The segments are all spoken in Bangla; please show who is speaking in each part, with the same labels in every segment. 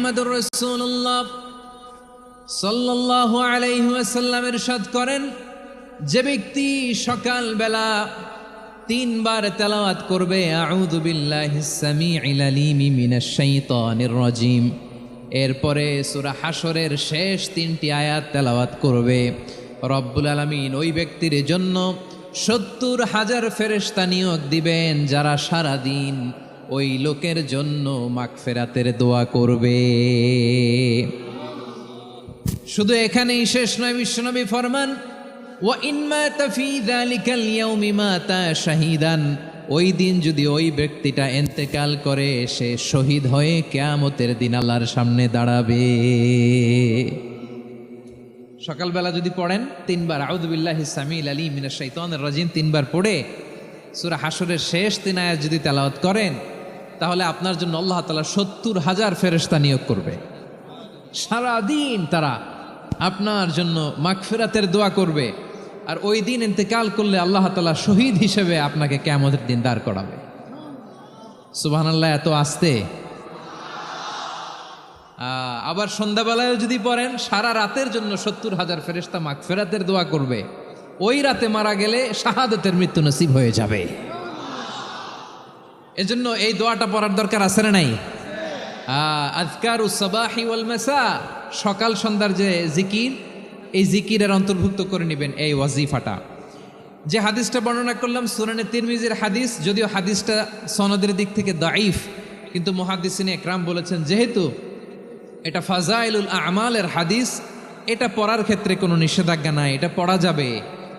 Speaker 1: মুহাম্মাদুর রাসূলুল্লাহ সাল্লাল্লাহু আলাইহি ওয়াসাল্লাম ইরশাদ করেন, যে ব্যক্তি সকালবেলা 3 বার তেলাওয়াত করবে আউযু বিল্লাহিস সামিউল আলিম মিনাশ শাইতানির রাজিম, এরপরে সূরা হাশরের শেষ 3টি আয়াত তেলাওয়াত করবে, রব্বুল আলামিন ওই ব্যক্তির জন্য 70,000 ফেরেশতা নিয়োগ দিবেন যারা সারা দিন ওই লোকের জন্য মাগফিরাতের দোয়া করবে। শুধু এখানেই শেষ নয়, বিশ্বনবী ফরমান ওয়া ইন মাতা ফি যালিকাল ইয়াউমি মাতা শাহীদান, ওই দিন যদি ওই ব্যক্তিটা ইন্তেকাল করে সে শহীদ হয়ে কিয়ামতের দিন আল্লাহর সামনে দাঁড়াবে। সকালবেলা যদি পড়েন 3 বার আউযু বিল্লাহিস সামিউল আলিম মিনাশ শাইতানির রাজিম 3 বার পড়ে সূরা হাশরের শেষ 3 আয়াত যদি তেলাওয়াত করেন, তাহলে আপনার জন্য আল্লাহ তাআলা 70,000 ফেরেশতা নিয়োগ করবে। সারা দিন তারা আপনার জন্য মাগফিরাতের দোয়া করবে, আর ওই দিন ইন্তেকাল করলে আল্লাহ তাআলা শহীদ হিসেবে আপনাকে কিয়ামতের দিন দাঁড় করাবে। সুবহানাল্লাহ, এত আস্তে। আবার সন্ধ্যাবেলায় যদি পড়েন, সারা রাতের জন্য 70,000 ফেরেশতা মাগফিরাতের দোয়া করবে। ওই রাতে মারা গেলে শাহাদাতের মৃত্যু নসিব হয়ে যাবে। এজন্য এই দোয়াটা পড়ার দরকার আছে না নাই? আযকারুস সাবাহি ওয়াল মাসা, সকাল সন্ধ্যার যে জিকির, এই জিকিরের অন্তর্ভুক্ত করে নেবেন এই ওয়াজিফাটা। যে হাদিসটা বর্ণনা করলাম সুনানে তিরমিজির হাদিস, যদিও হাদিসটা সনদের দিক থেকে দাঈফ, কিন্তু মুহাদ্দিসিনে ইকরাম বলেছেন যেহেতু এটা ফাজাইলুল আমালের হাদিস, এটা পড়ার ক্ষেত্রে কোনো নিষেধাজ্ঞা নাই, এটা পড়া যাবে।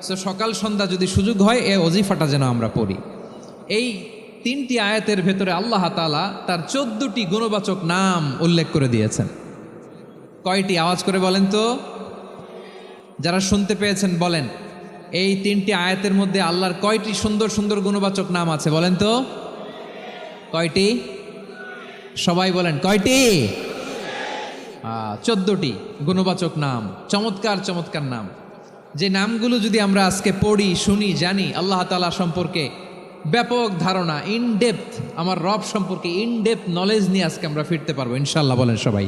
Speaker 1: সো সকাল সন্ধ্যা যদি সুযোগ হয় এই ওয়াজিফাটা যেন আমরা পড়ি। এই 3টি আয়াতের ভেতরে আল্লাহ তাআলা তার 14টি গুণবাচক নাম উল্লেখ করে দিয়েছেন। কয়টি? আওয়াজ করে বলেন তো, যারা শুনতে পেয়েছেন বলেন, এই 3টি আয়াতের মধ্যে আল্লাহর কয়টি সুন্দর সুন্দর গুণবাচক নাম আছে বলেন তো? কয়টি? সবাই বলেন কয়টি? 14টি গুণবাচক নাম, চমৎকার চমৎকার নাম। যে নামগুলো যদি আমরা আজকে পড়ি, শুনি, জানি, আল্লাহ তাআলা সম্পর্কে ব্যাপক ধারণা, ইনডেপথ, আমার রব সম্পর্কে ইনডেপথ নলেজ নিয়ে আজকে আমরা ফিরতে পারবো ইনশাআল্লাহ। বলেন সবাই।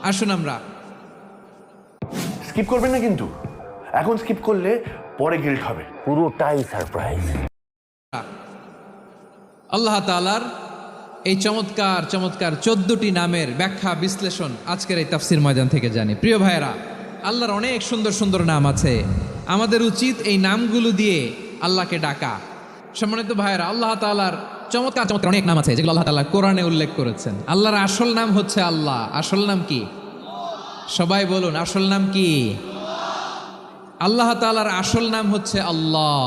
Speaker 1: আসুন আমরা
Speaker 2: স্কিপ করবেন না, কিন্তু এখন স্কিপ করলে পরে গিল্ট হবে। পুরোটাই সারপ্রাইজ।
Speaker 1: আল্লাহ তাআলার এই চমৎকার চমৎকার 14টি নামের ব্যাখ্যা বিশ্লেষণ আজকের এই তাফসীর ময়দান থেকে জানি। প্রিয় ভাইয়েরা, আল্লাহর অনেক সুন্দর সুন্দর নাম আছে, আমাদের উচিত এই নামগুলো দিয়ে আল্লাহকে ডাকা। সম্মানিত ভাইয়েরা, আল্লাহ তাআলার চমৎকার চমৎকার অনেক নাম আছে যেগুলো আল্লাহ তাআলা কোরআনে উল্লেখ করেছেন। আল্লাহর আসল নাম হচ্ছে আল্লাহ। আসল নাম কি? সবাই বলুন, আসল নাম কি? আল্লাহ তাআলার আসল নাম হচ্ছে আল্লাহ।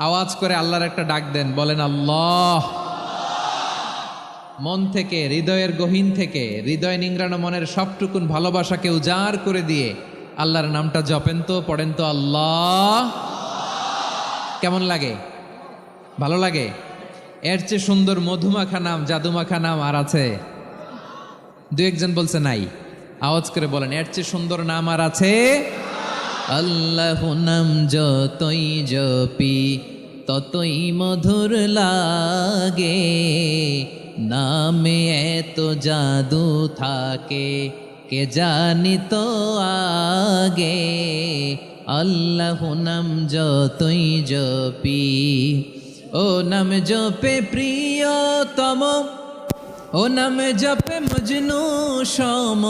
Speaker 1: আওয়াজ করে আল্লাহর একটা ডাক দেন, বলেন আল্লাহ। মন থেকে, হৃদয়ের গহীন থেকে, হৃদয় নিংড়ানো মনের সবটুকুন ভালোবাসাকে উজাড় করে দিয়ে আল্লাহর নামটা জপেন তো, পড়েন তো আল্লাহ। কেমন লাগে? ভালো লাগে? এর চেয়ে সুন্দর মধুমাখা নাম, জাদুমাখা নাম আর আছে? 2-1 জন বলছে নাই। আওয়াজ করে বলেন, এর চেয়ে সুন্দর নাম আর আছে? আল্লাহ নাম যতই জপি ততই মধুর লাগে, নামে এত জাদু থাকে কে জানি তো আগে। আল্লাহ নাম যতই জপি, ও নাম জপে প্রিয়তম, ও নামে জপে মজনু সম,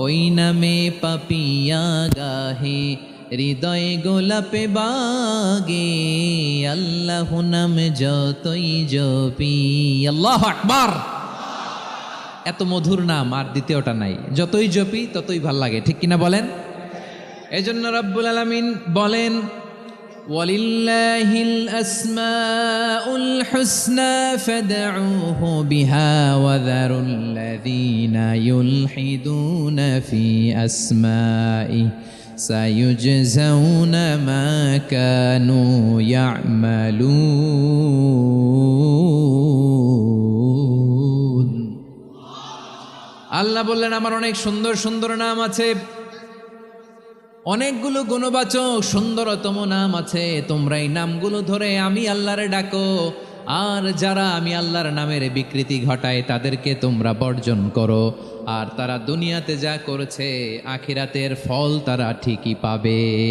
Speaker 1: ওই নামে পাপিয়া গাহে হৃদয়ে গোলাপে বাগে। আল্লাহ নাম যতই জপি। আল্লাহু আকবার। এত মধুর নাম আর দ্বিতীয়টা নাই, যতই জপি ততই ভাল লাগে, ঠিক কিনা বলেন? এজন্য রব্বুল আলামিন বলেন, ওয়ালিল্লাহিল আসমাউল হুসনা ফাদউহু বিহা ওয়া যারুল্লাযীনা ইউলহিদুনা ফি আসমাই সায়ুজজাউনা মা কানু ইয়ামালুন। আল্লাহ বললেন, আমার অনেক সুন্দর সুন্দর নাম আছে, অনেকগুলো গুণবাচক সুন্দরতম নাম আছে, তোমরা এই নামগুলো ধরে আমি আল্লাহরে ডাকো। আর যারা আমি আল্লাহর নামের বিকৃতি ঘটায় তাদেরকে তোমরা বর্জন করো। আর তারা দুনিয়াতে যা করেছে আখিরাতের ফল তারা ঠিকই পাবে।